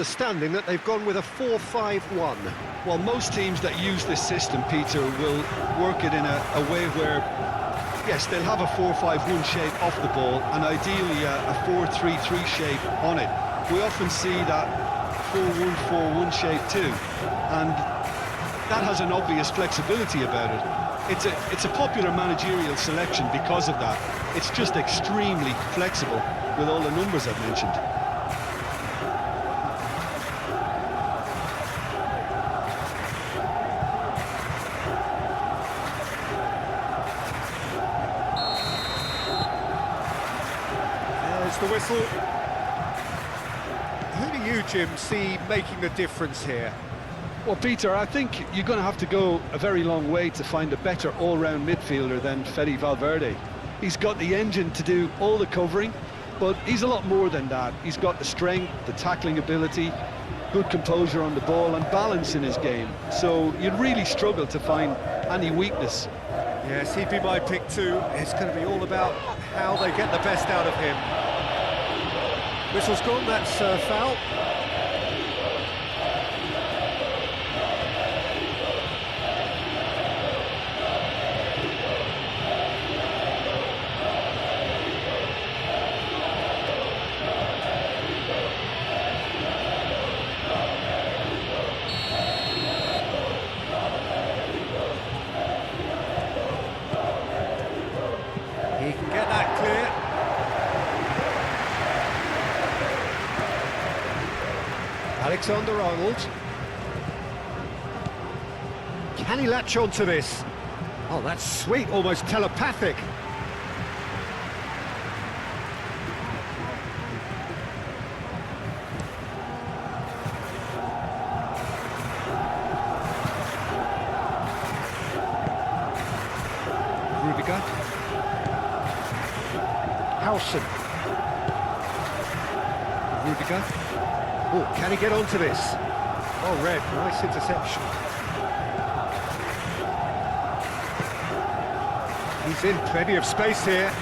Understanding that they've gone with a 4-5-1. Well, most teams that use this system, Peter, will work it in a way where, yes, they'll have a 4-5-1 shape off the ball and ideally a 4-3-3 shape on it. We often see that 4-1-4-1 shape too, and that has an obvious flexibility about it. It's a popular managerial selection because of that. It's just extremely flexible with all the numbers I've mentioned. The whistle. Who do you, Jim, see making the difference here? Well, Peter, I think you're going to have to go a very long way to find a better all-round midfielder than Fede Valverde. He's got the engine to do all the covering, but he's a lot more than that. He's got the strength, the tackling ability, good composure on the ball and balance in his game. So you'd really struggle to find any weakness. Yes, he'd be my pick too. It's going to be all about how they get the best out of him. Whistle's gone, that's foul. He can get that clear. Alexander-Arnold. Can he latch on to this? Oh, that's sweet, almost telepathic. Rudiger. Howson. Rudiger. Oh, can he get onto this? Oh, Red, nice interception. He's in plenty of space here.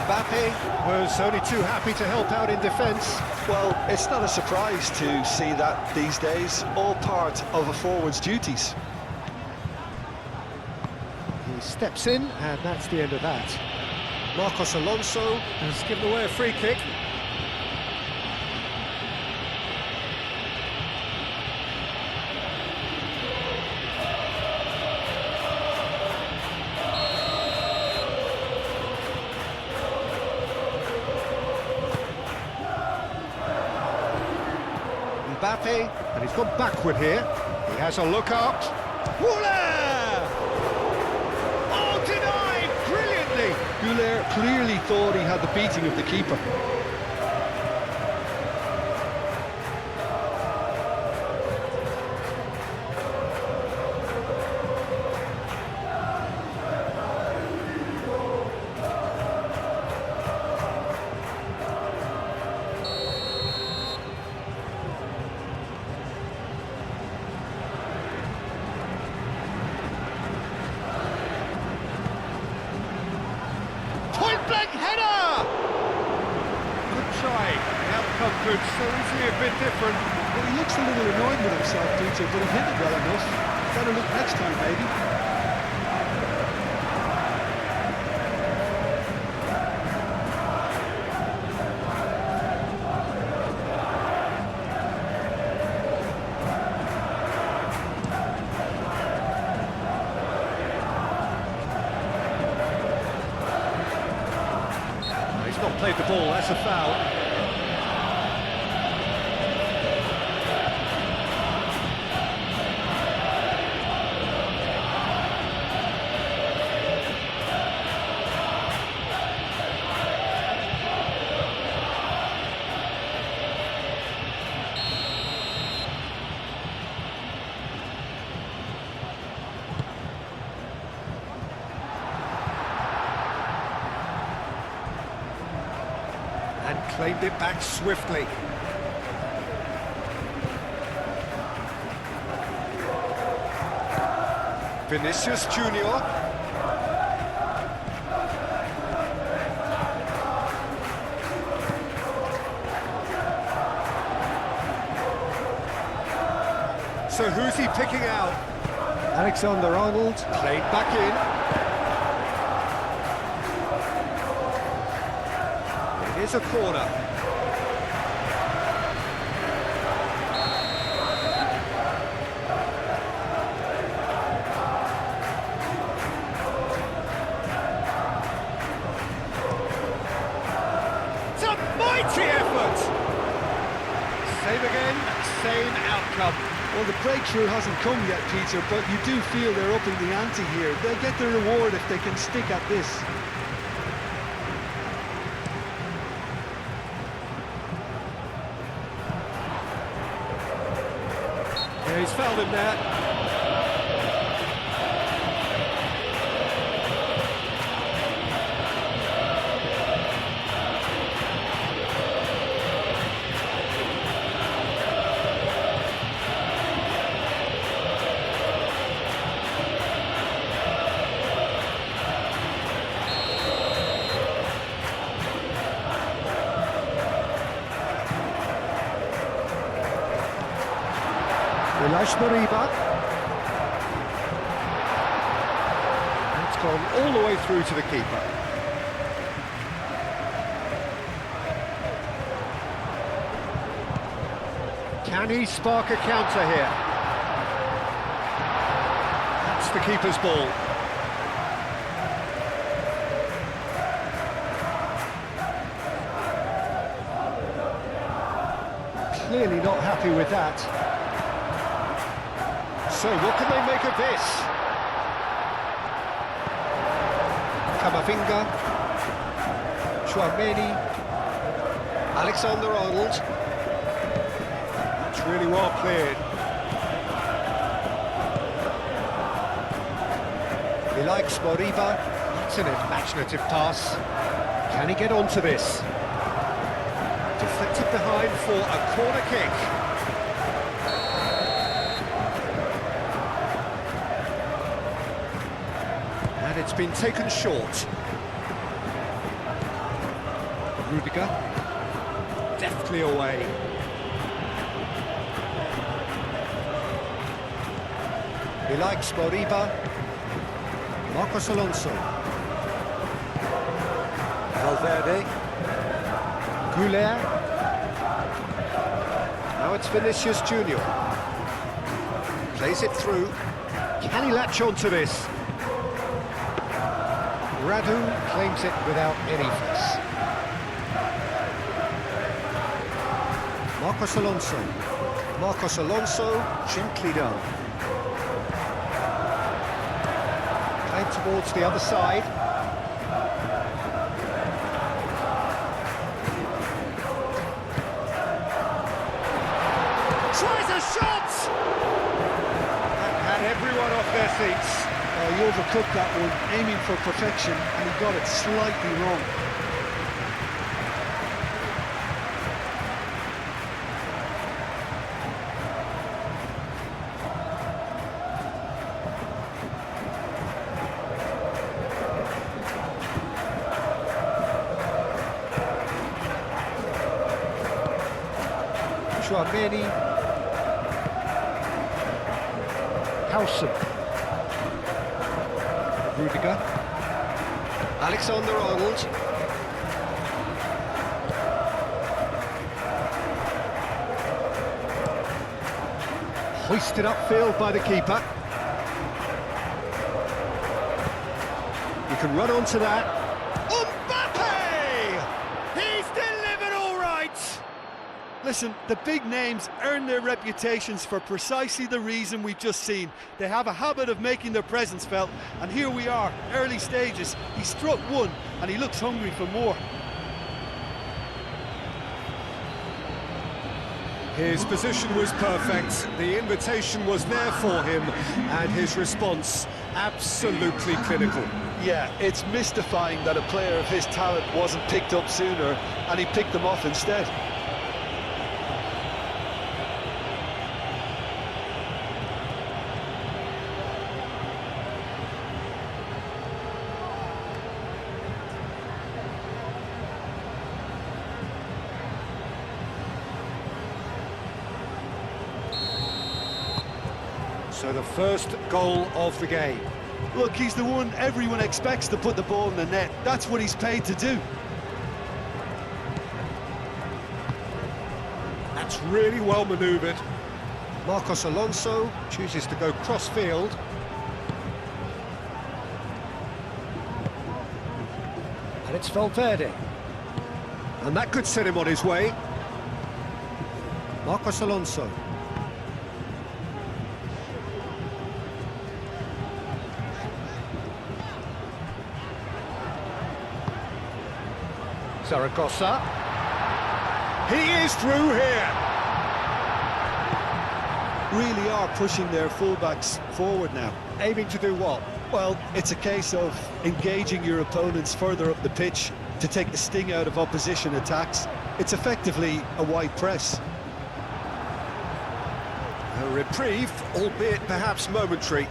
Mbappe was only too happy to help out in defence. Well, it's not a surprise to see that these days, all part of a forward's duties. Steps in, and that's the end of that. Marcos Alonso has given away a free kick. Mbappe, and he's gone backward here. He has a look up. Güler clearly thought he had the beating of the keeper. Point-blank header! Good try. The outcome could so easily have been different. Well, he looks a little annoyed with himself, Peter, but he hit it well enough. Better look next time, maybe. Not played the ball, that's a foul. And claimed it back swiftly. Vinicius Junior. So who's he picking out? Alexander-Arnold. Played back in. It is a corner. It's a mighty effort! Same again, same outcome. Well, the breakthrough hasn't come yet, Peter, but you do feel they're upping the ante here. They'll get the reward if they can stick at this. Yeah, he's fouled him there. Moriba. It's gone all the way through to the keeper. Can he spark a counter here? That's the keeper's ball. Clearly not happy with that. So what can they make of this? Camavinga. Chouameni. Alexander-Arnold. That's really well cleared. He likes Moriba. That's an imaginative pass. Can he get onto this? Deflected behind for a corner kick. And it's been taken short. Rudiger, deftly away. He likes Moriba. Marcos Alonso. Valverde. Goulet. Now it's Vinicius Junior. Plays it through. Can he latch onto this? Radu claims it without any fuss. Marcos Alonso. Marcos Alonso, gently done. Played towards the other side. Tries a shot! That had everyone off their seats. He overcooked that one, aiming for perfection, and he got it slightly wrong. Chouameni. Howson. Rudiger. Alexander-Arnold. Hoisted upfield by the keeper. You can run onto that. Mbappe! He's delivered all right! Listen, the big names earn their reputations for precisely the reason we've just seen. They have a habit of making their presence felt, and here we are, early stages. He struck one, and he looks hungry for more. His position was perfect, the invitation was there for him, and his response absolutely clinical. Yeah, it's mystifying that a player of his talent wasn't picked up sooner, and he picked them off instead. So the first goal of the game. Look, he's the one everyone expects to put the ball in the net. That's what he's paid to do. That's really well manoeuvred. Marcos Alonso chooses to go cross-field. And it's Valverde. And that could set him on his way. Marcos Alonso. Zaragoza. He is through here. Really are pushing their fullbacks forward now. Aiming to do what? Well, it's a case of engaging your opponents further up the pitch to take the sting out of opposition attacks. It's effectively a wide press. A reprieve, albeit perhaps momentary.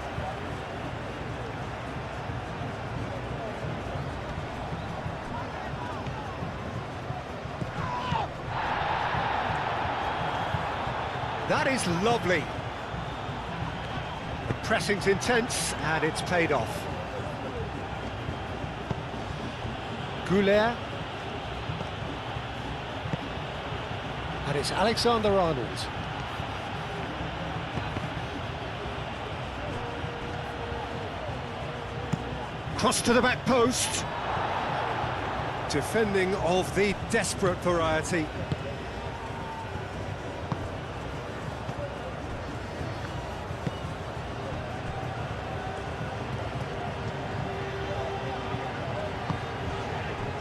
That is lovely. The pressing's intense and it's paid off. Goulet. And it's Alexander-Arnold. Cross to the back post. Defending of the desperate variety.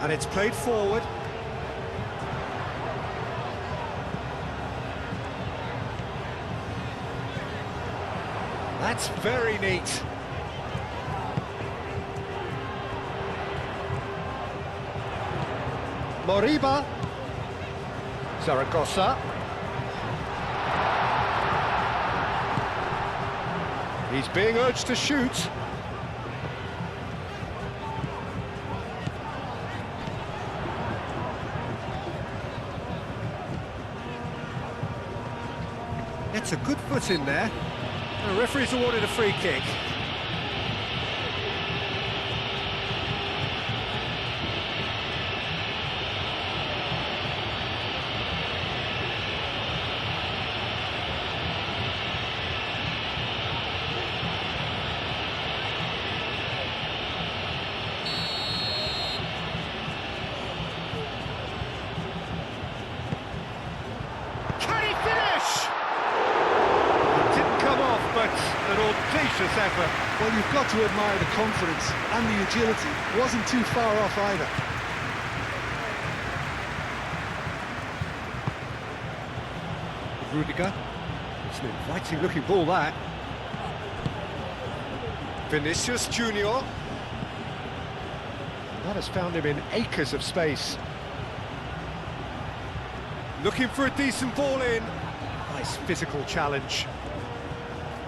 And it's played forward. That's very neat. Moriba. Zaragoza. He's being urged to shoot. Gets a good foot in there. The referee's awarded a free kick. An audacious effort. Well, you've got to admire the confidence and the agility. Wasn't too far off either. Rudiger. It's an inviting looking ball, that. Vinicius Junior. That has found him in acres of space. Looking for a decent ball in. Nice physical challenge.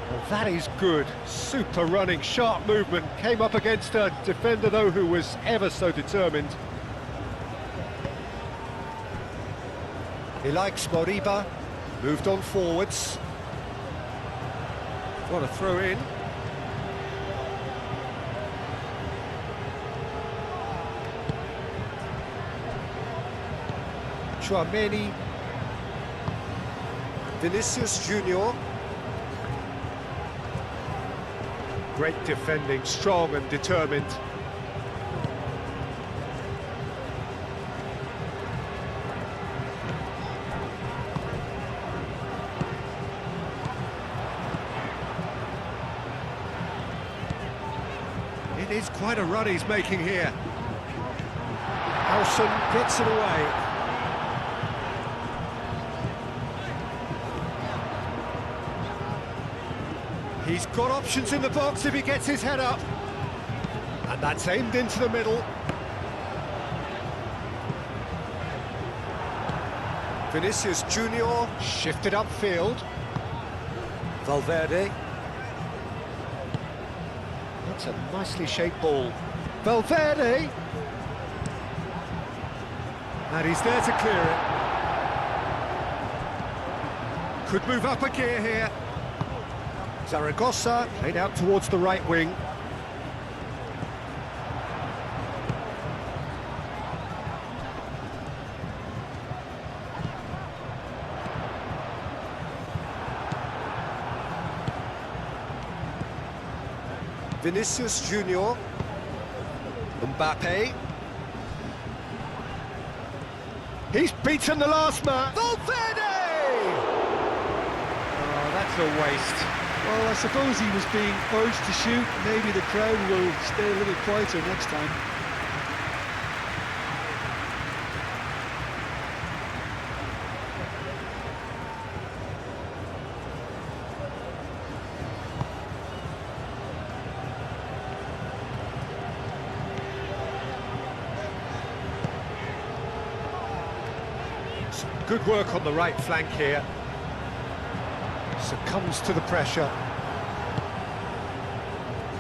Well, that is good. Super running, sharp movement. Came up against a defender, though, who was ever so determined. He likes Moriba. Moved on forwards. What a throw in. Chouameni. Vinicius Junior. Great defending, strong and determined. It is quite a run he's making here. Howson gets it away. He's got options in the box if he gets his head up. And that's aimed into the middle. Vinicius Junior shifted upfield. Valverde. That's a nicely shaped ball. Valverde. And he's there to clear it. Could move up a gear here. Zaragoza played out towards the right wing. Vinicius Junior. Mbappe. He's beaten the last man. Valverde! Oh, that's a waste. Well, I suppose he was being urged to shoot. Maybe the crowd will stay a little quieter next time. Good work on the right flank here. Succumbs to the pressure.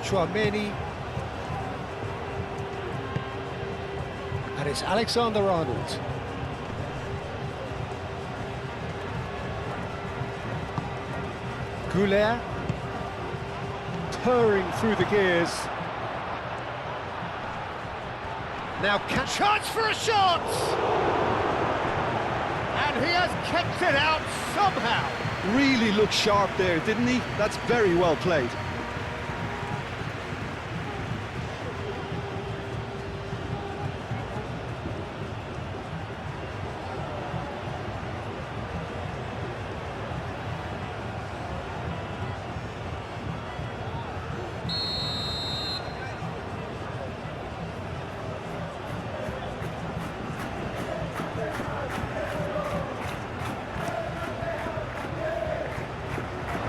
Chouameni. And it's Alexander-Arnold. Goulet. Purring through the gears. Now catch chance for a shot! And he has kept it out somehow. Really looked sharp there, didn't he? That's very well played.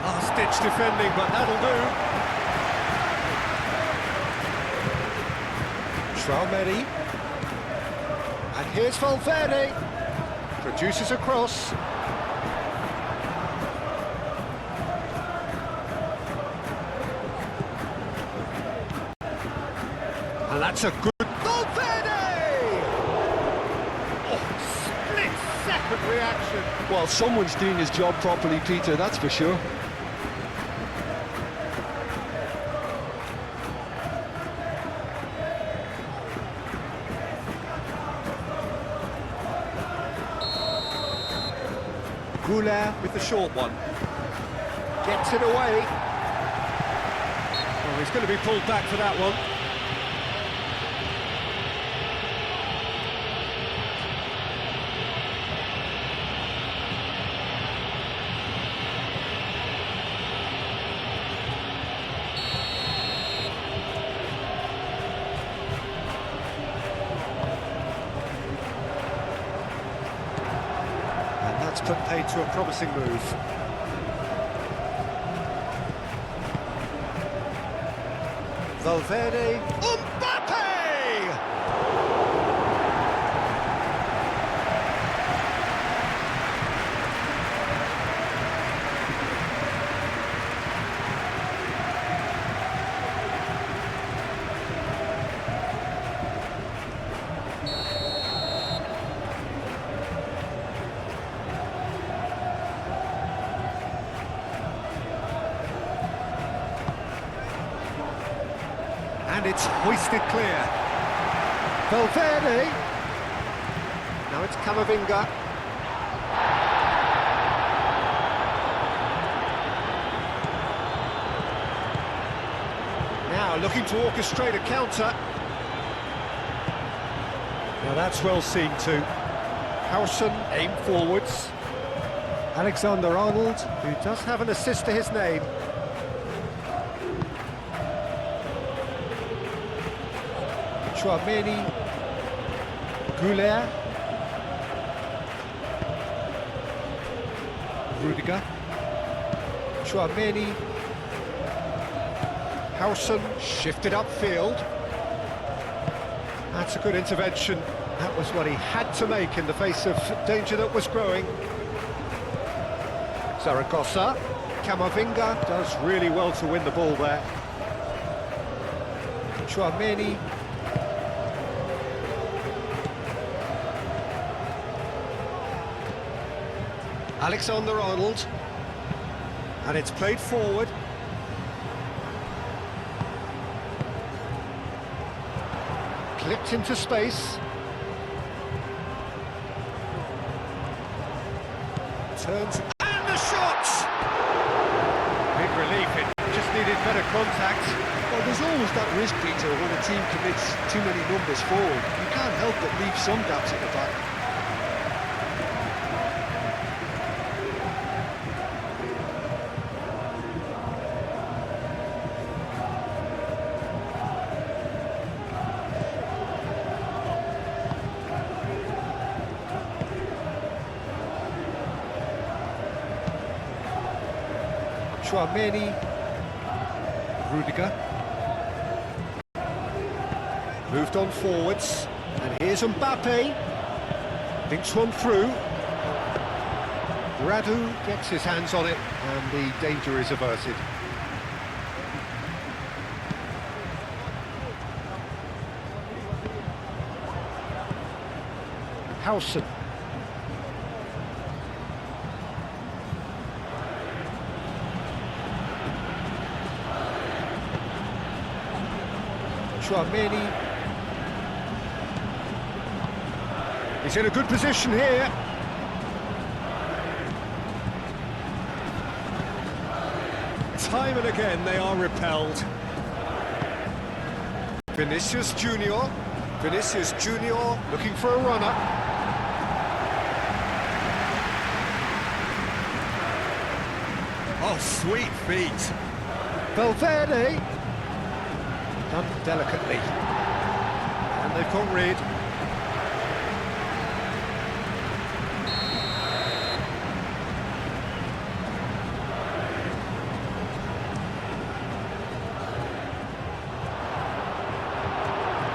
Last-ditch defending, but that'll do. Chouameni. And here's Valverde. Produces a cross. And that's a good... Valverde! Oh, split-second reaction. Well, someone's doing his job properly, Peter, that's for sure. Goulet with the short one. Gets it away. Oh, he's going to be pulled back for that one. That's put paid to a promising move. Valverde. Mbappe! And it's hoisted clear. Valverde. Now it's Camavinga. Now looking to orchestrate a counter. Now that's well seen too. Howson aim forwards. Alexander-Arnold, who does have an assist to his name. Chouameni, Goulet, Rudiger, Chouameni, Howson shifted upfield. That's a good intervention. That was what he had to make in the face of danger that was growing. Zaragoza, Camavinga does really well to win the ball there. Chouameni. Alexander-Arnold, and it's played forward. Clipped into space. Turns and the shot! Big relief, it just needed better contact. Well, there's always that risk, Peter, when a team commits too many numbers forward. You can't help but leave some gaps at the back. Chouameni, Rudiger, moved on forwards, and here's Mbappe, thinks one through, Radu gets his hands on it, and the danger is averted. Howson. Chouameni. He's in a good position here. Time and again they are repelled. Vinicius Junior. Vinicius Junior looking for a runner. Oh, sweet feet. Valverde. Done delicately. And they've got rid.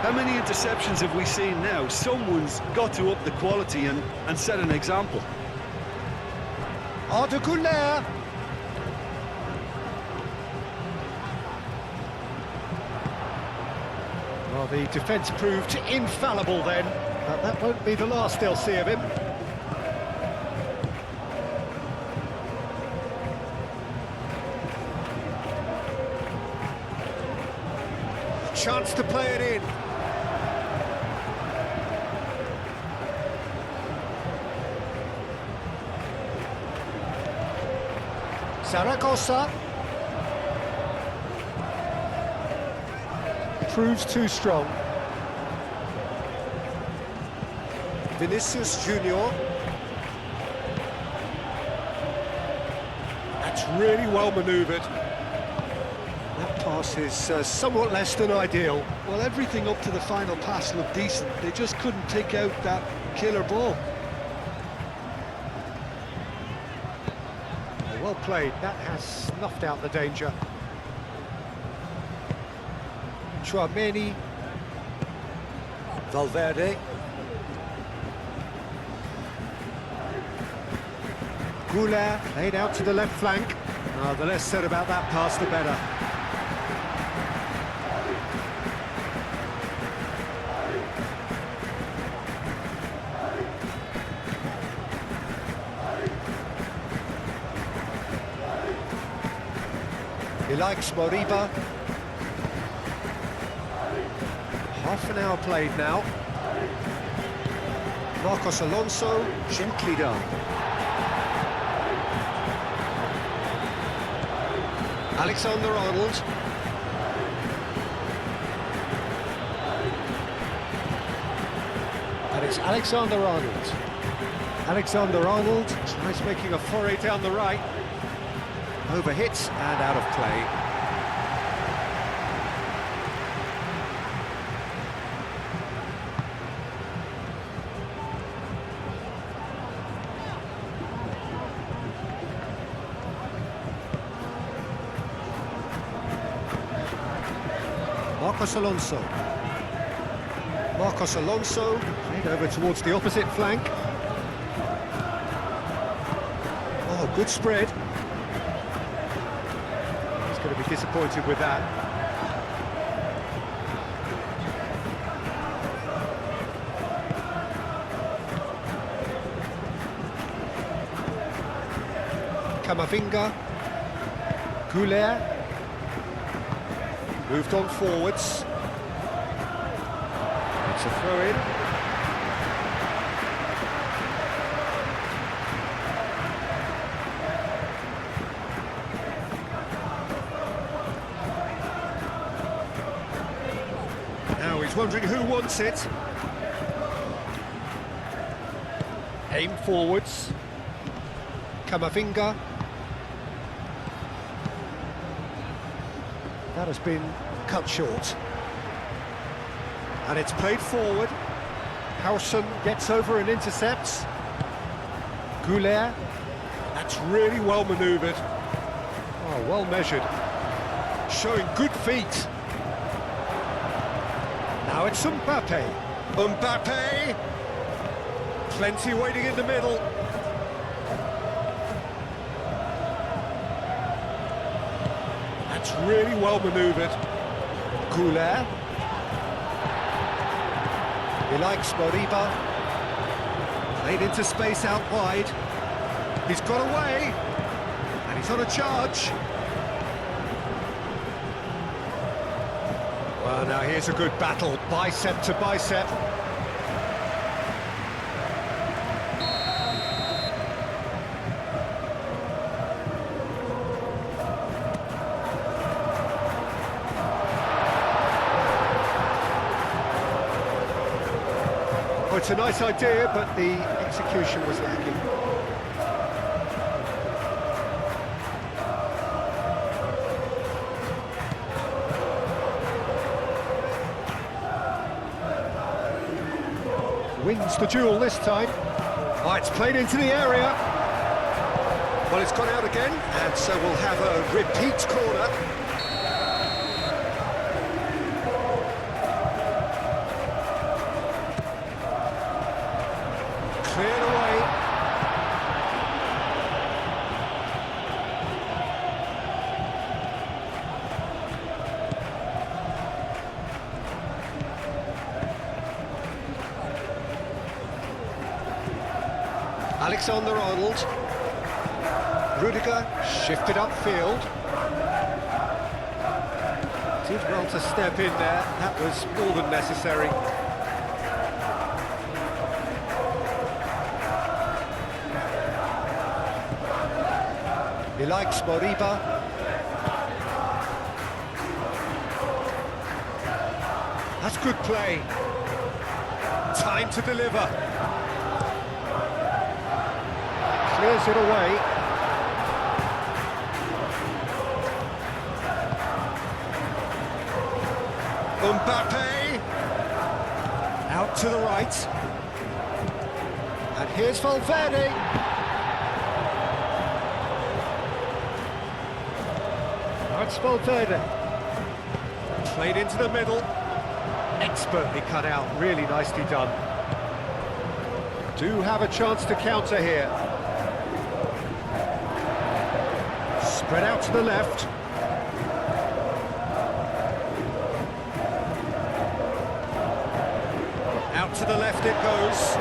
How many interceptions have we seen now? Someone's got to up the quality and set an example. Arda Güler. Well, the defence proved infallible then, but that won't be the last they'll see of him. Chance to play it in. Zaragoza. Proves too strong. Vinicius Junior. That's really well manoeuvred. That pass is somewhat less than ideal. Well, everything up to the final pass looked decent. They just couldn't pick out that killer ball. Well played. That has snuffed out the danger. Chouameni. Valverde. Güler laid out to the left flank. The less said about that pass, the better. He likes Moriba. Half an hour played now. Marcos Alonso, gently done. Alexander-Arnold. And it's Alexander-Arnold. Alexander-Arnold tries making a foray down the right. Overhits and out of play. Marcos Alonso. Marcos Alonso, played over towards the opposite flank. Oh, good spread. He's going to be disappointed with that. Camavinga. Güler. Moved on forwards. a throw in. Now he's wondering who wants it. Aim forwards. Camavinga. That has been cut short. And it's played forward. Howson gets over and intercepts. Goulet. That's really well manoeuvred. Oh, well measured. Showing good feet. Now it's Mbappe. Mbappe! Plenty waiting in the middle. That's really well manoeuvred. Goulet. He likes Moriba. Played into space out wide. He's got away. And he's on a charge. Well, now here's a good battle. Bicep to bicep. Well, it's a nice idea, but the execution was lacking. Wins the duel this time. Oh, it's played into the area. Well, it's gone out again, and so we'll have a repeat corner. Cleared away. Alexander-Arnold. Rudiger shifted upfield. Did well to step in there. That was more than necessary. He likes Moriba. That's good play. Time to deliver. Clears it away. Mbappe. Out to the right. And here's Valverde. That's Valverde. Played into the middle. Expertly cut out. Really nicely done. Do have a chance to counter here. Spread out to the left. Out to the left it goes.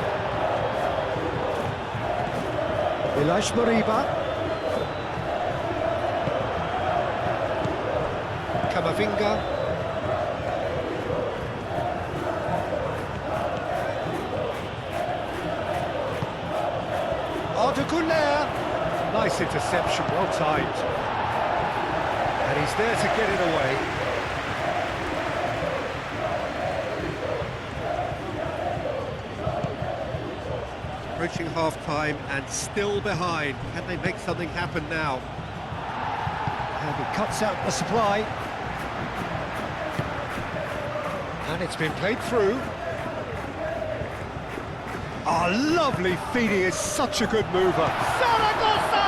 Ilaix Moriba. Camavinga. Arda Güler. Nice interception, well timed. And he's there to get it away. Approaching half-time and still behind. Can they make something happen now? And he cuts out the supply. And it's been played through. Oh, lovely feed, he is such a good mover. Zaragoza!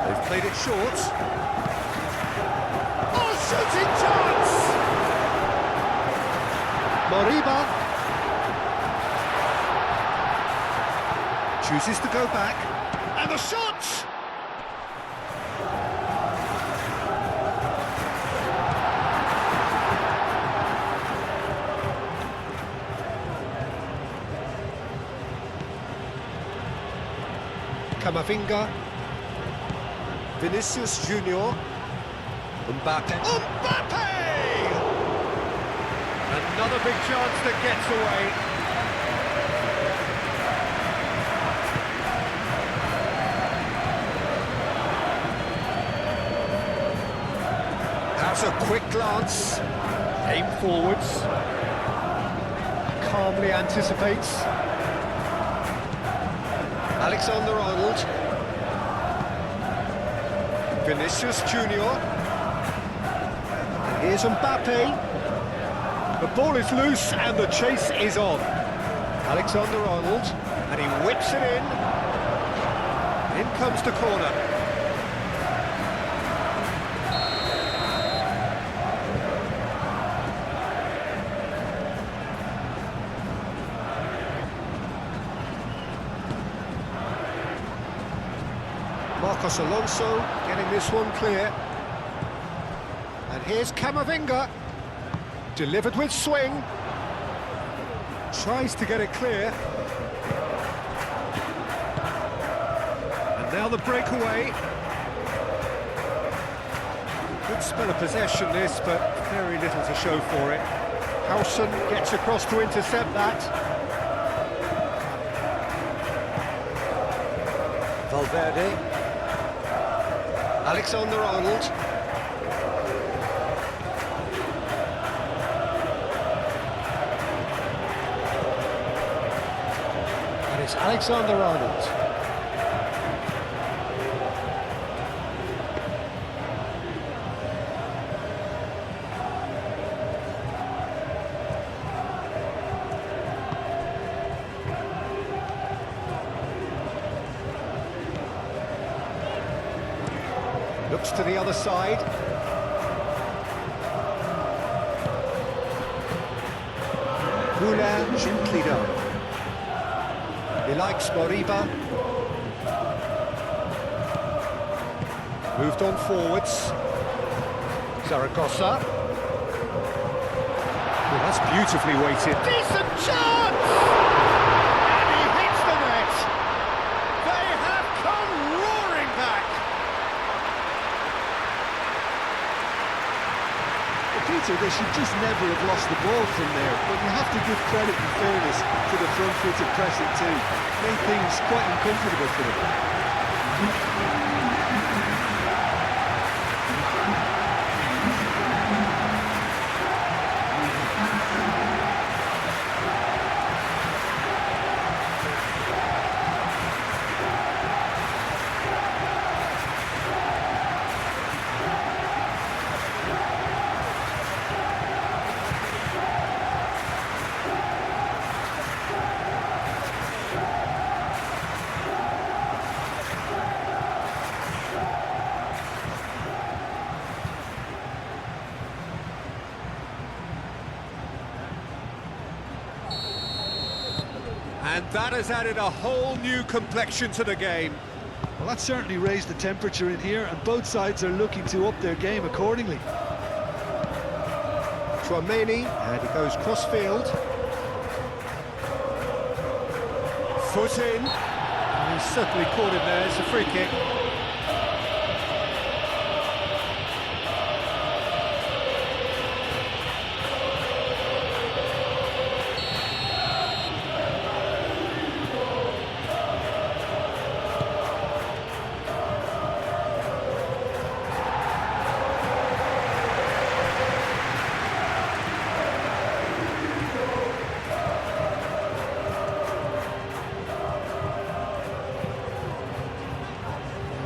They've played it short. Oh, shooting chance! Moriba chooses to go back, and the shot! Camavinga. Vinicius Junior. Mbappe. Mbappe! Another big chance that gets away. That's a quick glance. Aim forwards. Calmly anticipates. Alexander-Arnold. Vinicius Junior. And here's Mbappe. The ball is loose and the chase is on. Alexander-Arnold. And he whips it in. In comes the corner. Marcos Alonso getting this one clear. And here's Camavinga. Delivered with swing. Tries to get it clear. And now the breakaway. Good spell of possession this, but very little to show for it. Howson gets across to intercept that. Valverde. Alexander-Arnold. And it's Alexander-Arnold. Looks to the other side. Moulin gently down. He likes Moriba. Moved on forwards. Zaragoza. Well, that's beautifully weighted. Decent chance! And he hits the net. They have come roaring back. Peter, they should just never have lost the ball from there, but you have to give credit and fairness to the front-footed pressing too. Made things quite uncomfortable for them. And that has added a whole new complexion to the game. Well, that certainly raised the temperature in here, and both sides are looking to up their game accordingly. Chouameni, and he goes cross-field. Foot in. And he's certainly caught him there. It's a free kick.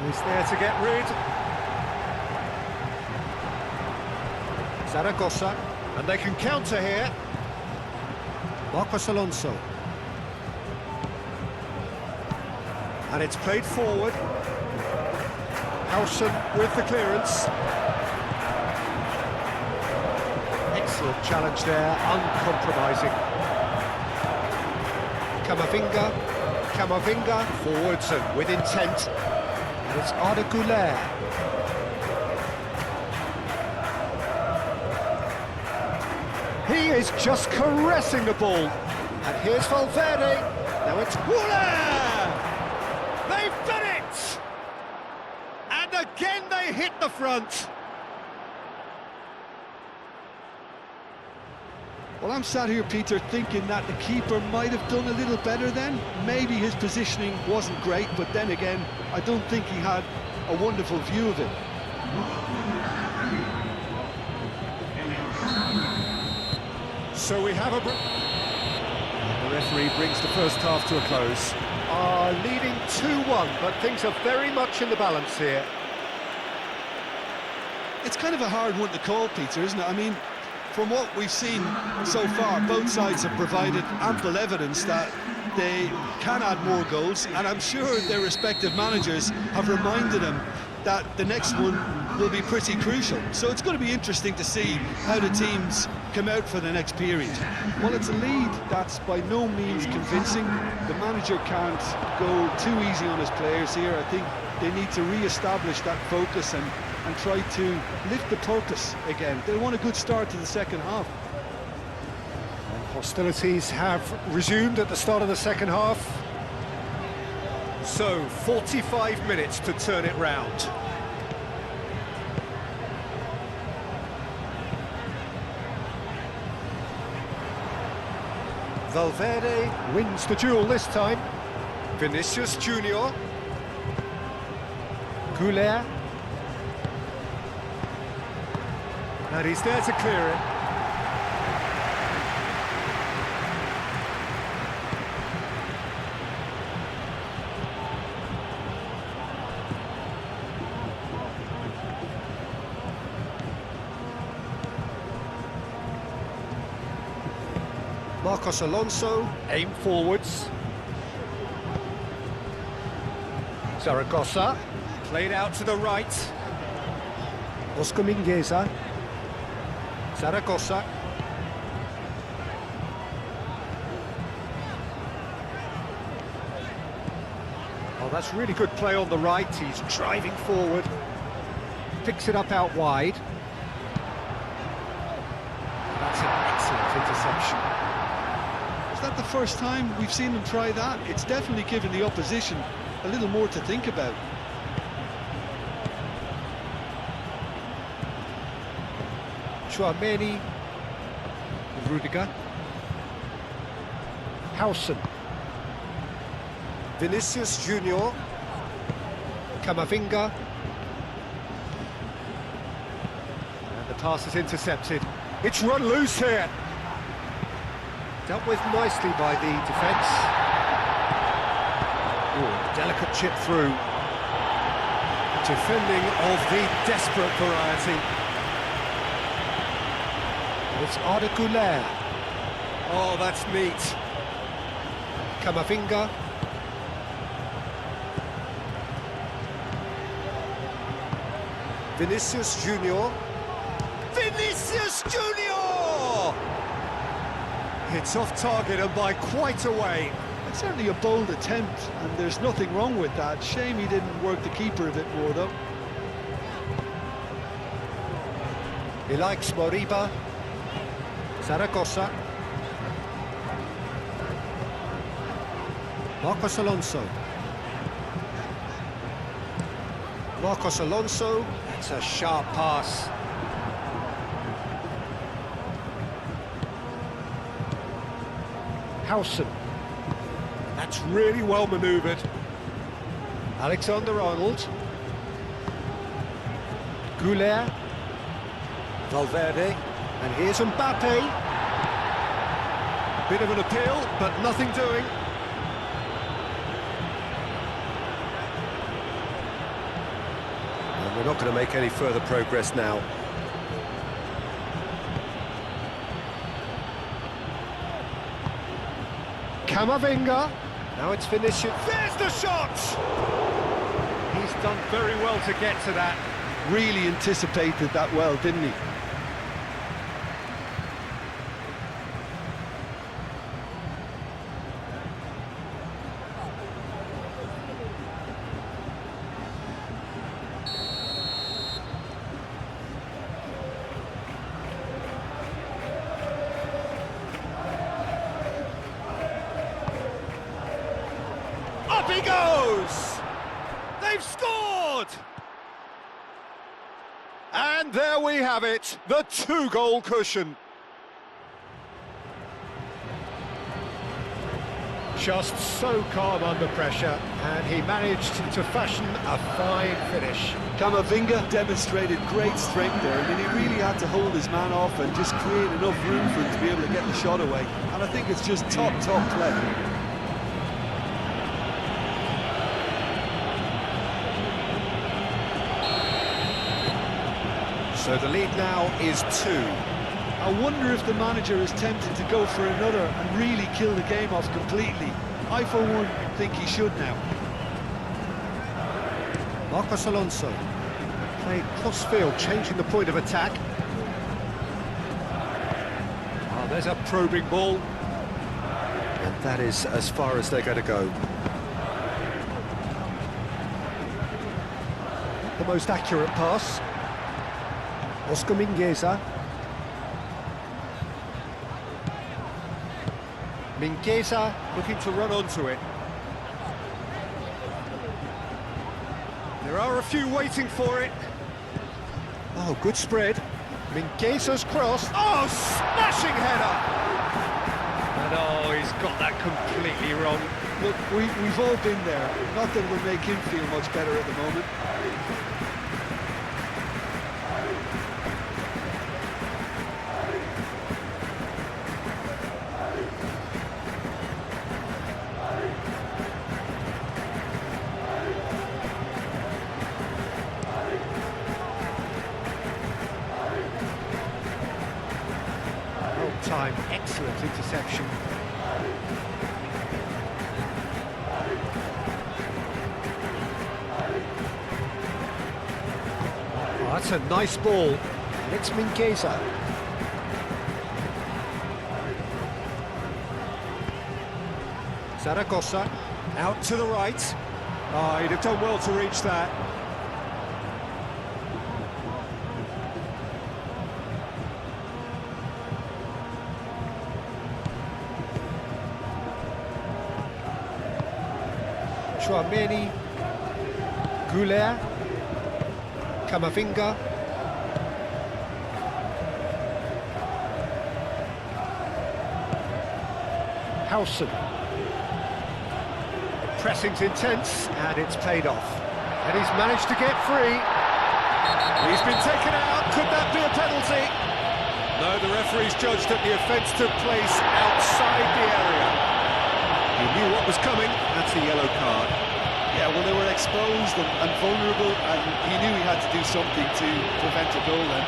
He's there to get rid. Zaragoza. And they can counter here. Marcos Alonso. And it's played forward. Howson with the clearance. Excellent challenge there, uncompromising. Camavinga forwards and with intent. And it's Arda Güler. He is just caressing the ball. And here's Valverde. Now it's Güler. They've done it! front. Well, I'm sat here, Peter, thinking that the keeper might have done a little better then. Maybe his positioning wasn't great, but then again, I don't think he had a wonderful view of it. So we have a... The referee brings the first half to a close. Leading 2-1, but things are very much in the balance here. It's kind of a hard one to call, Peter, isn't it? I mean, from what we've seen so far, both sides have provided ample evidence that they can add more goals, and I'm sure their respective managers have reminded them that the next one will be pretty crucial. So it's going to be interesting to see how the teams come out for the next period. Well, it's a lead that's by no means convincing. The manager can't go too easy on his players here. I think they need to re-establish that focus and try to lift the purpose again. They want a good start to the second half. Hostilities have resumed at the start of the second half. So, 45 minutes to turn it round. Valverde wins the duel this time. Vinicius Junior. Goulet. And he's there to clear it. Marcos Alonso, aim forwards. Zaragoza, played out to the right. Oscar Mingueza. Zaragoza. Oh, that's really good play on the right. He's driving forward. Picks it up out wide. That's an excellent interception. Is that the first time we've seen them try that? It's definitely given the opposition a little more to think about. Chouameni, Rudiger, Howson, Vinicius Junior, Camavinga, and the pass is intercepted. It's run loose here. Dealt with nicely by the defence. Ooh, delicate chip through. Defending of the desperate variety. It's Arda Güler. Oh, that's neat. Camavinga. Vinicius Junior. Vinicius Junior! It's off target and by quite a way. It's certainly a bold attempt, and there's nothing wrong with that. Shame he didn't work the keeper a bit more, though. He likes Moriba. Zaragoza. Marcos Alonso. Marcos Alonso. That's a sharp pass. Howson. That's really well manoeuvred. Alexander-Arnold. Goulet. Valverde. And here's Mbappe. Bit of an appeal, but nothing doing. And we're not going to make any further progress now. Camavinga. Now it's Vinicius. There's the shot! He's done very well to get to that. Really anticipated that well, didn't he? Up he goes! They've scored! And there we have it, the two-goal cushion. Just so calm under pressure, and he managed to fashion a fine finish. Camavinga demonstrated great strength there. I mean, he really had to hold his man off and just create enough room for him to be able to get the shot away. And I think it's just top play. So the lead now is 2. I wonder if the manager is tempted to go for another and really kill the game off completely. I, for one, think he should now. Marcos Alonso played cross-field, changing the point of attack. Oh, there's a probing ball. And that is as far as they're going to go. The most accurate pass. Oscar Mingueza. Mingueza looking to run onto it. There are a few waiting for it. Oh, good spread. Mingueza's cross. Oh, smashing header! And oh, he's got that completely wrong. Look, we've all been there. Not that it will make him feel much better at the moment. Time, excellent interception. Oh, that's a nice ball. And it's Mingueza. Zaragoza out to the right. Oh, he'd have done well to reach that. Chouameni, Goulet, Camavinga. Howson. Pressing's intense, and it's paid off. And he's managed to get free. He's been taken out. Could that be a penalty? No, the referee's judged that the offence took place outside the area. He knew what was coming. That's a yellow card. Yeah, well, they were exposed and vulnerable, and he knew he had to do something to prevent a goal then.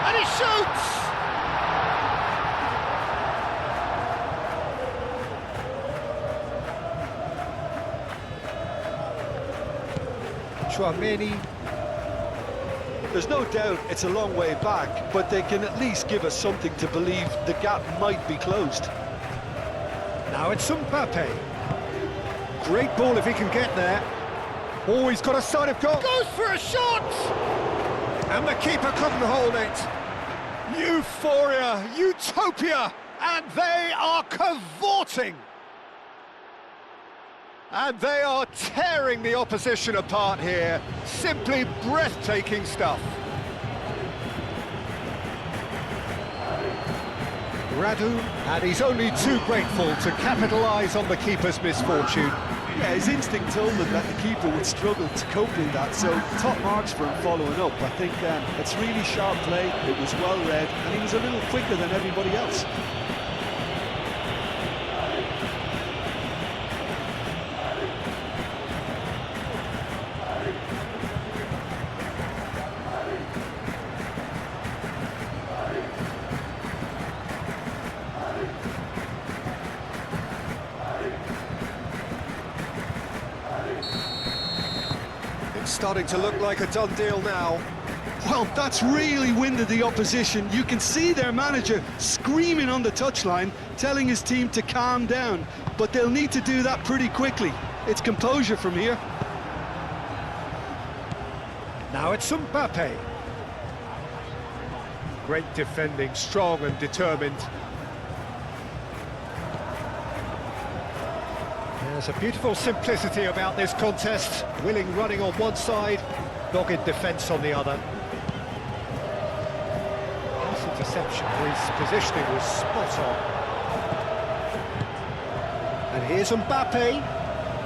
And he shoots! Chouameni. There's no doubt it's a long way back, but they can at least give us something to believe the gap might be closed. Now it's Mbappe. Great ball if he can get there. Oh, he's got a side of goal. Goes for a shot! And the keeper couldn't hold it. Euphoria, utopia, and they are cavorting. And they are tearing the opposition apart here. Simply breathtaking stuff. Radu, and he's only too grateful to capitalise on the keeper's misfortune. Yeah, his instinct told him that the keeper would struggle to cope with that, so top marks for him following up. I think it's really sharp play, it was well read, and he was a little quicker than everybody else. Starting to look like a done deal now. Well, that's really winded the opposition. You can see their manager screaming on the touchline, telling his team to calm down, but they'll need to do that pretty quickly. It's composure from here. Now it's Mbappe. Great defending, strong and determined. There's a beautiful simplicity about this contest. Willing running on one side, dogged defence on the other. This interception, his positioning was spot on. And here's Mbappe.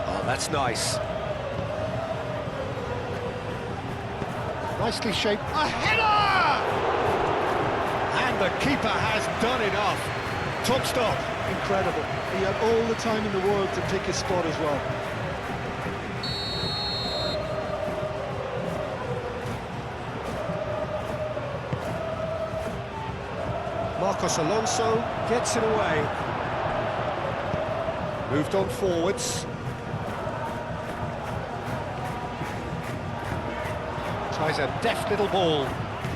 Oh, that's nice. Nicely shaped. A header! And the keeper has done enough. Top stop. Incredible. He had all the time in the world to pick his spot as well. Marcos Alonso gets it away. Moved on forwards. Tries a deft little ball.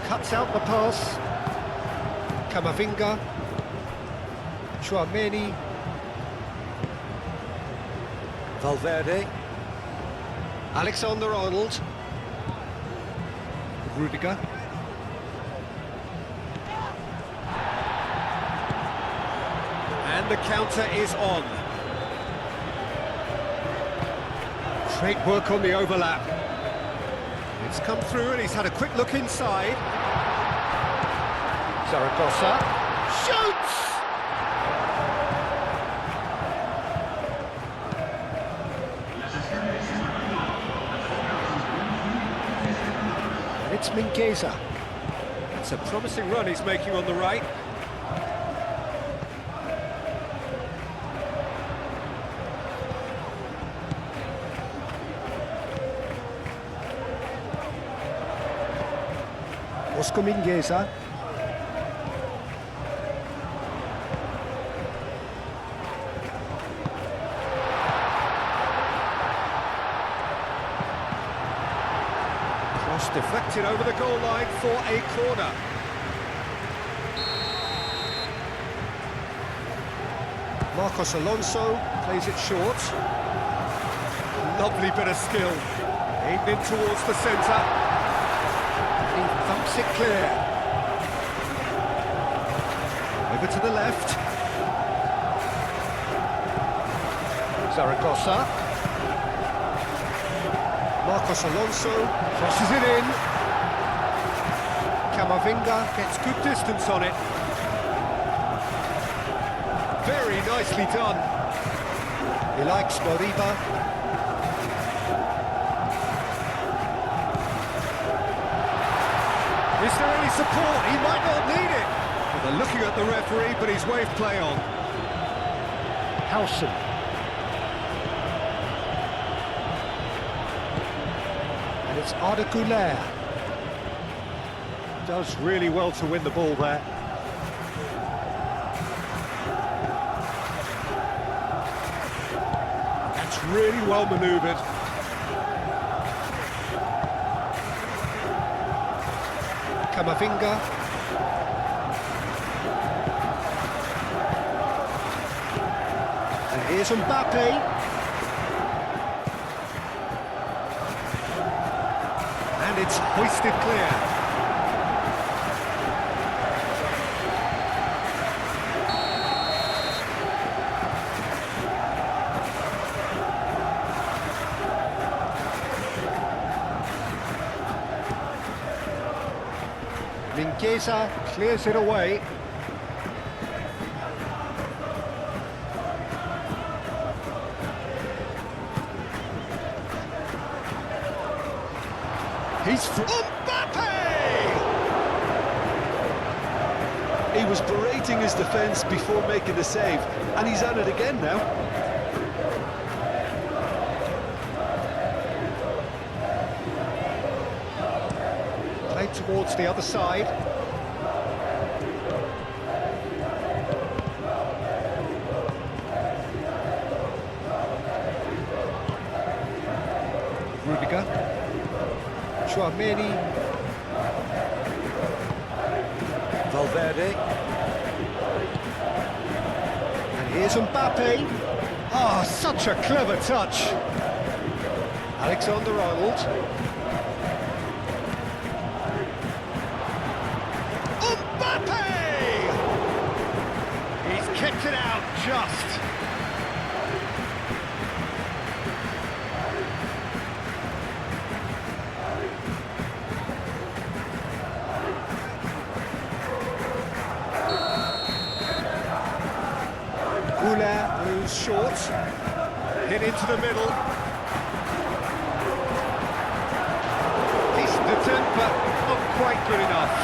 Cuts out the pass. Camavinga. Chouameni. Valverde. Alexander-Arnold. Rudiger. And the counter is on. Great work on the overlap. It's come through and he's had a quick look inside. Zaragoza shoots! And it's Mingueza. That's a promising run he's making on the right. Oscar Mingueza. Cross deflected over the goal line for a corner. Marcos Alonso plays it short. Lovely bit of skill. Aimed in towards the centre. He thumps it clear. Over to the left. Zaragoza. Marcos Alonso crosses it in. Camavinga gets good distance on it. Very nicely done. He likes Moriba. Is there any support? He might not need it. Well, they're looking at the referee, but he's waved play on. Howson. And it's Arda Güler. Does really well to win the ball there. That's really well manoeuvred. Camavinga. And here's Mbappe. And it's hoisted clear. Mingueza clears it away. He's Mbappe! He was berating his defence before making the save, and he's at it again now. Played towards the other side. Rudiger. Chouameni. Valverde. And here's Mbappe. Oh, such a clever touch. Alexander-Arnold. Mbappe! He's kicked it out just. Who's short, hit into the middle. Decent attempt, but not quite good enough.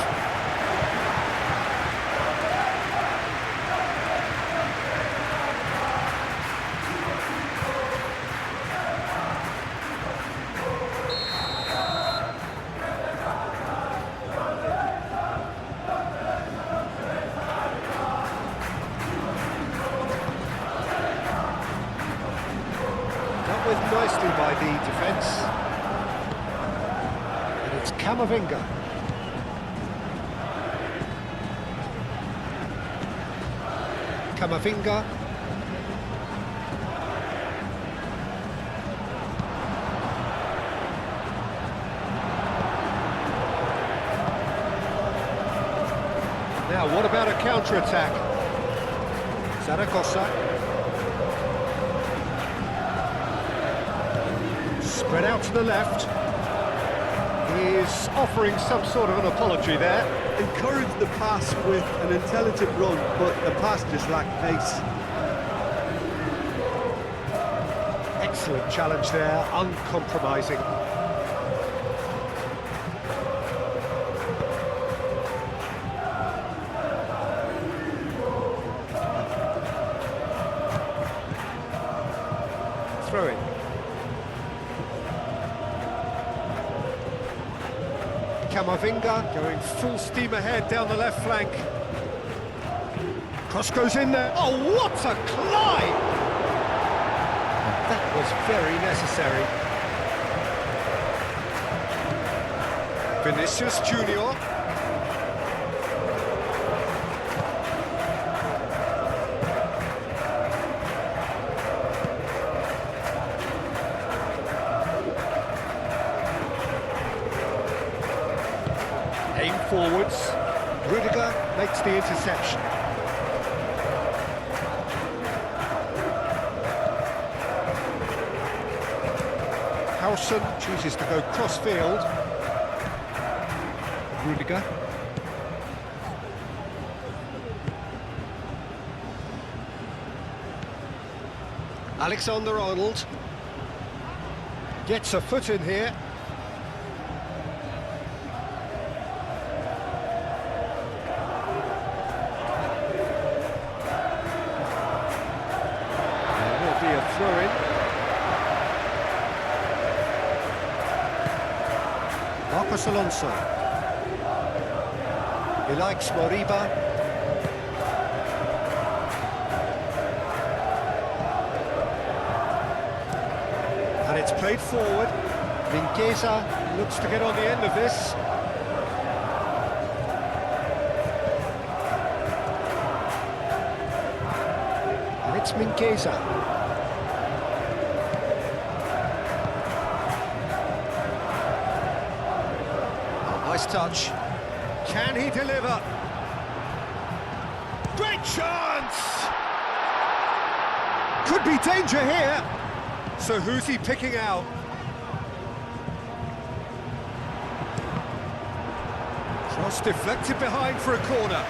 Nicely by the defence, and it's Camavinga. Camavinga. Now, what about a counter-attack? Zaragoza. Spread out to the left. He is offering some sort of an apology there. Encouraged the pass with an intelligent run, but the pass just lacked pace. Excellent challenge there, uncompromising. Throw it. Camavinga going full steam ahead down the left flank. Cross goes in there. Oh, what a climb! And that was very necessary. Vinicius Junior. Aim forwards. Rudiger makes the interception. Howson chooses to go cross-field. Rudiger. Alexander-Arnold gets a foot in here. Throw-in. Marcos Alonso. He likes Moriba. And it's played forward. Mingueza looks to get on the end of this. And it's Mingueza. Nice touch. Can he deliver? Great chance! Could be danger here. So who's he picking out? Cross deflected behind for a corner.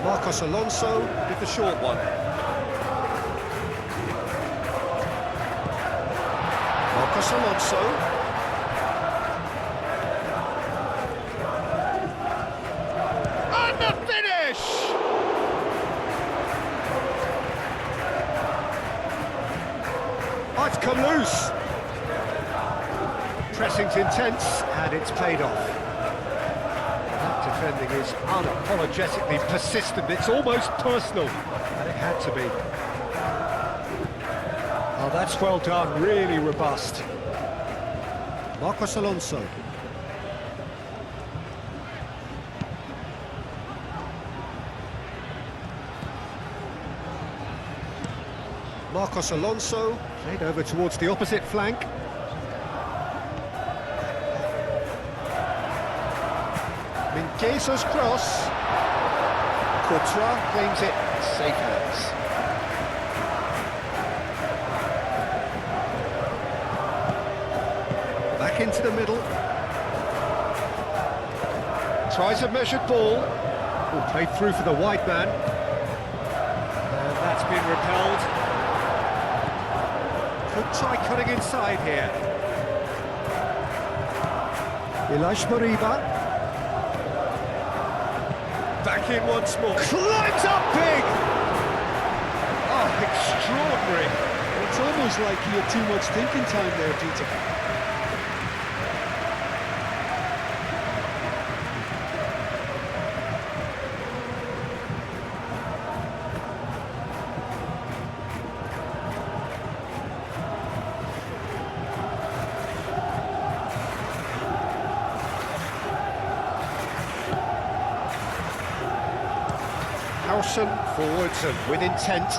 Marcos Alonso with the short one. Marcos Alonso. And the finish! Oh, it's come loose. Pressing's intense, and it's paid off. That defending is unapologetically persistent. It's almost personal, and it had to be. Oh, that's well done, really robust. Marcos Alonso. Marcos Alonso, played over towards the opposite flank. Mingueza's cross. Courtois claims it, safe hands. Back into the middle. Tries a measured ball. Oh, played through for the wide man. And that's been repelled. Could try cutting inside here. Ilaix Moriba. Back in once more. Climbs up big! Oh, extraordinary. It's almost like he had too much thinking time there, Peter. Howson forwards and with intent.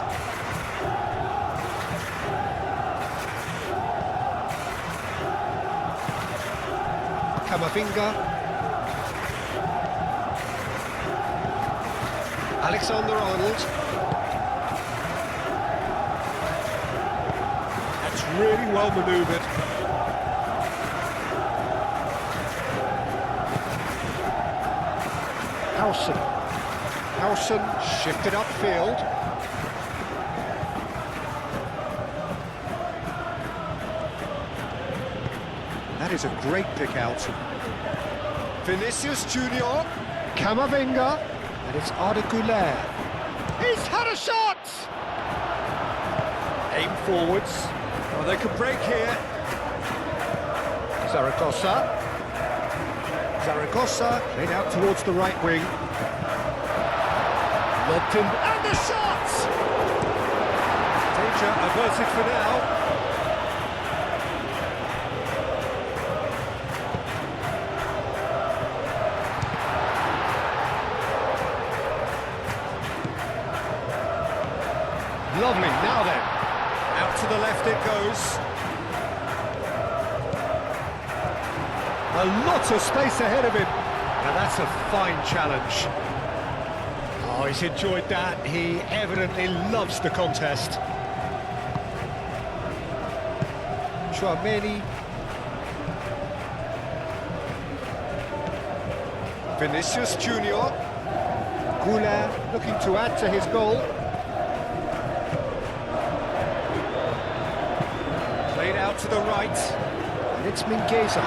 Camavinga. Alexander-Arnold. That's really well manoeuvred. Howson. Howson shifted upfield. That is a great pick out. Vinicius Junior. Camavinga. And it's Arda Güler. He's had a shot! Aim forwards. Oh, they could break here. Zaragoza. Zaragoza played out towards the right wing. Lobbed in, and the shot! Danger averted for now. Lovely, now then. Out to the left it goes. A lot of space ahead of him. Now that's a fine challenge. Oh, he's enjoyed that. He evidently loves the contest. Chouameni. Vinicius Junior. Güler looking to add to his goal. Played out to the right. And it's Mingueza.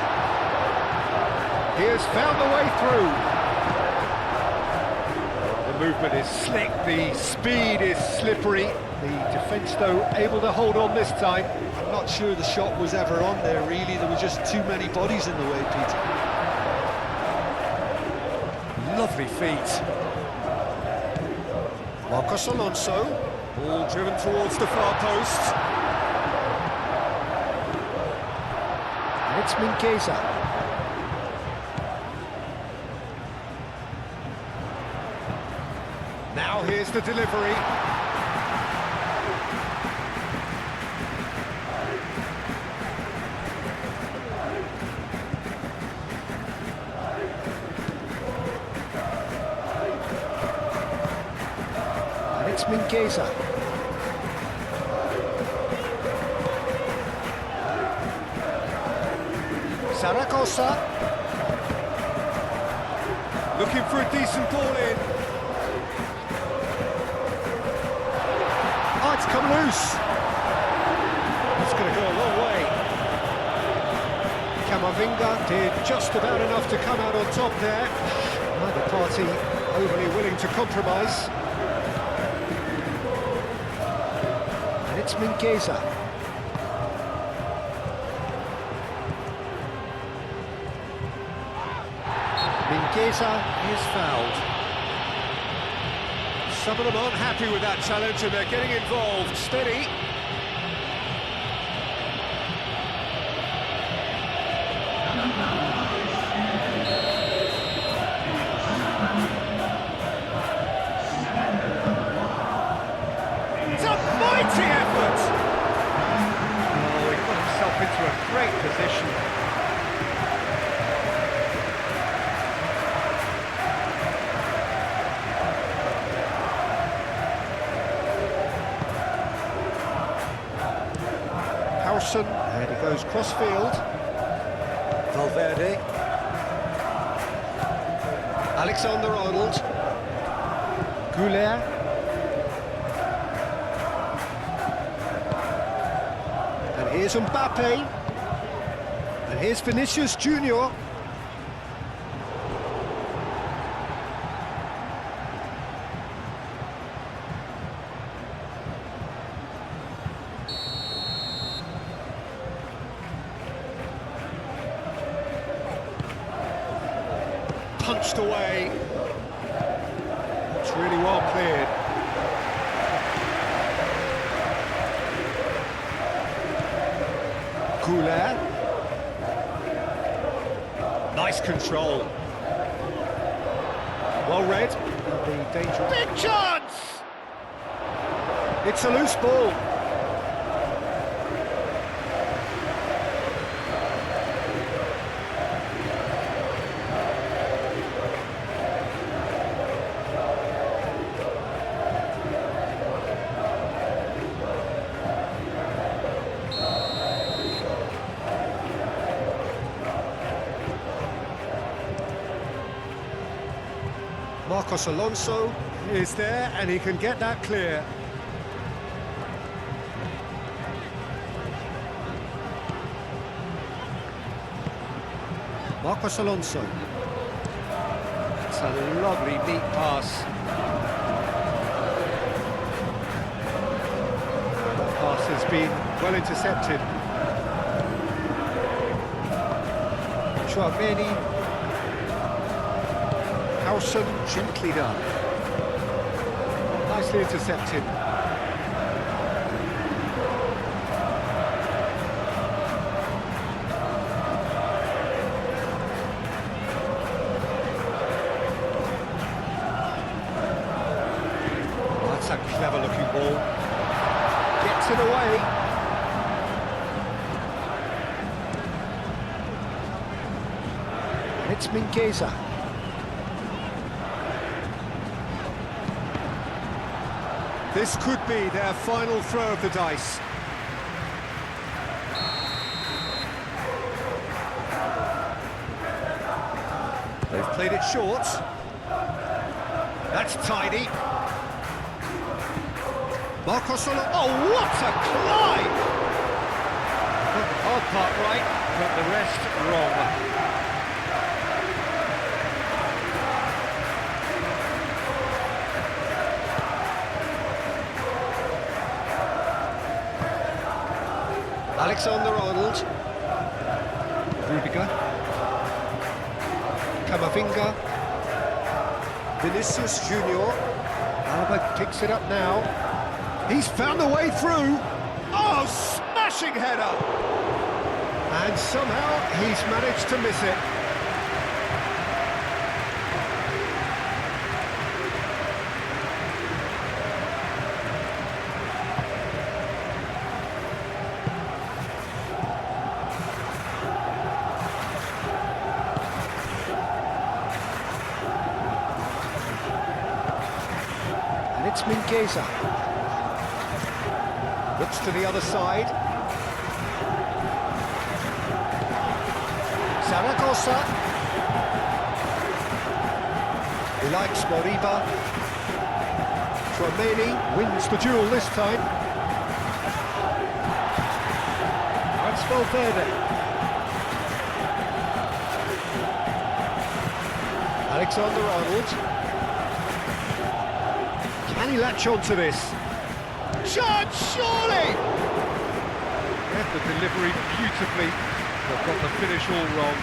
He has found the way through. The movement is slick, the speed is slippery. The defence, though, able to hold on this time. I'm not sure the shot was ever on there, really. There were just too many bodies in the way, Peter. Lovely feet. Marcos Alonso. Ball driven towards the far post. And it's Mingueza. Now here's the delivery. And it's Mingueza. Zaragoza. Looking for a decent ball in. Oh, it's come loose. That's going to go a long way. Camavinga did just about enough to come out on top there. Neither party overly willing to compromise. And it's Mingueza. Mingueza is fouled. Some of them aren't happy with that challenge and they're getting involved. Steady. It's a mighty effort! Howson, and he goes cross-field. Valverde. Alexander-Arnold. Goulet. And here's Mbappe. And here's Vinicius Junior. Punched away. It's really well cleared. Goulet. Nice control. Well read. The danger. Big chance! It's a loose ball. Marcos Alonso is there, and he can get that clear. Marcos Alonso. It's a lovely, neat pass. That pass has been well intercepted. Chouameni. Howson, gently done. Nicely intercepted. That's a clever looking ball. Gets it away. It's Mingueza. This could be their final throw of the dice. They've played it short. That's tidy. Marcos Alonso. Oh, what a climb! Got the hard part right, but the rest wrong. Alexander-Arnold. Rudiger. Camavinga. Vinicius Junior. Alba picks it up now. He's found a way through. Oh, smashing header! And somehow he's managed to miss it. It's Mingueza. Looks to the other side. Zaragoza. He likes Moriba. Chouameni wins the duel this time. That's Valverde. Alexander-Arnold. Can he latch on to this? Chance, surely! Read the delivery beautifully, but got the finish all wrong.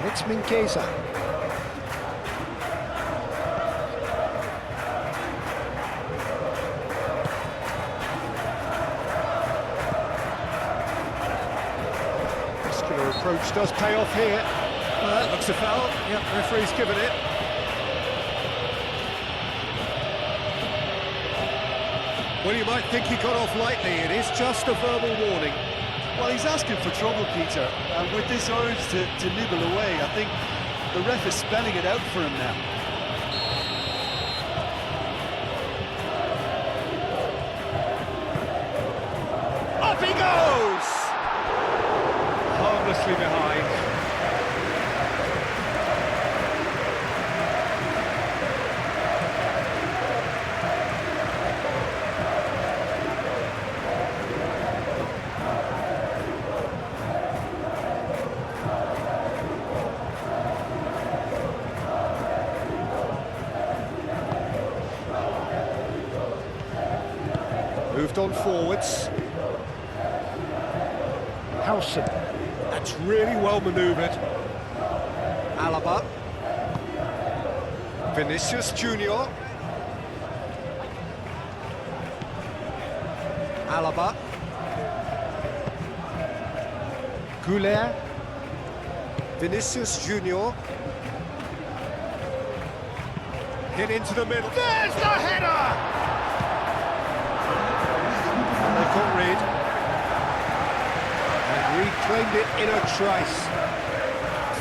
It's Mingueza. Muscular approach does pay off here. Looks a foul. Yep, referee's given it. Well, you might think he got off lightly. It is just a verbal warning. Well, he's asking for trouble, Peter, and with this urge to nibble away, I think the ref is spelling it out for him now. Up he goes! Harmlessly behind. Moved on forwards. Howson. That's really well manoeuvred. Alaba. Vinicius Junior. Alaba. Goulet. Vinicius Junior. Hit into the middle. There's the header! They've got rid and reclaimed it in a trice.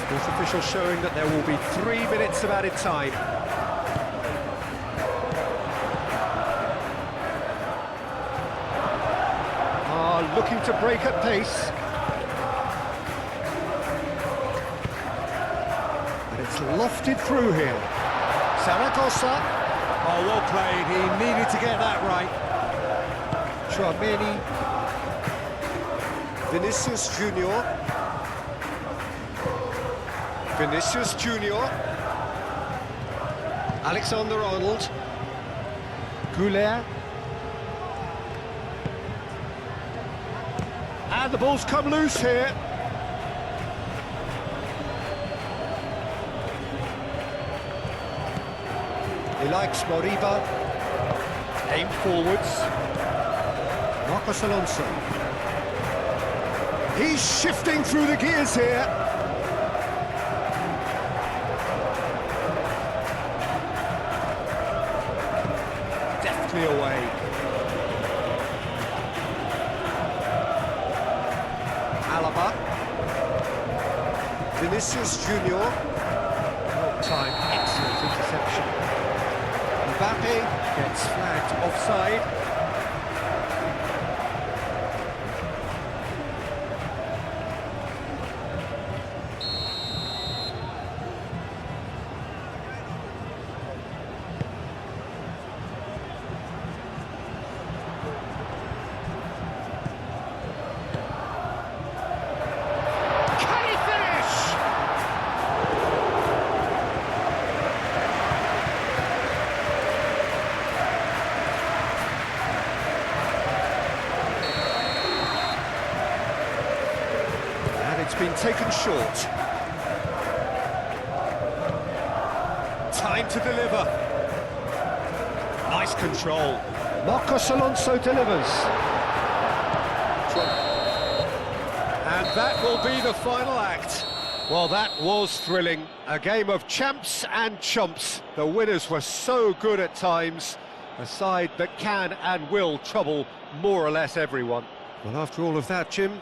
Fourth official showing that there will be 3 minutes of added time. Looking to break at pace. And it's lofted through here. Zaragoza. Oh, well played. He needed to get that right. Tchouameni, Vinicius Junior, Vinicius Junior, Alexander-Arnold, Goulet, and the ball's come loose here. He likes Moriba, aim forwards. Marcos Alonso. He's shifting through the gears here. Deftly away. Alaba. Vinicius Junior. Well time, excellent interception. Mbappe gets flagged offside. It's been taken short. Time to deliver. Nice control. Marcos Alonso delivers. And that will be the final act. Well, that was thrilling. A game of champs and chumps. The winners were so good at times. A side that can and will trouble more or less everyone. Well, after all of that, Jim,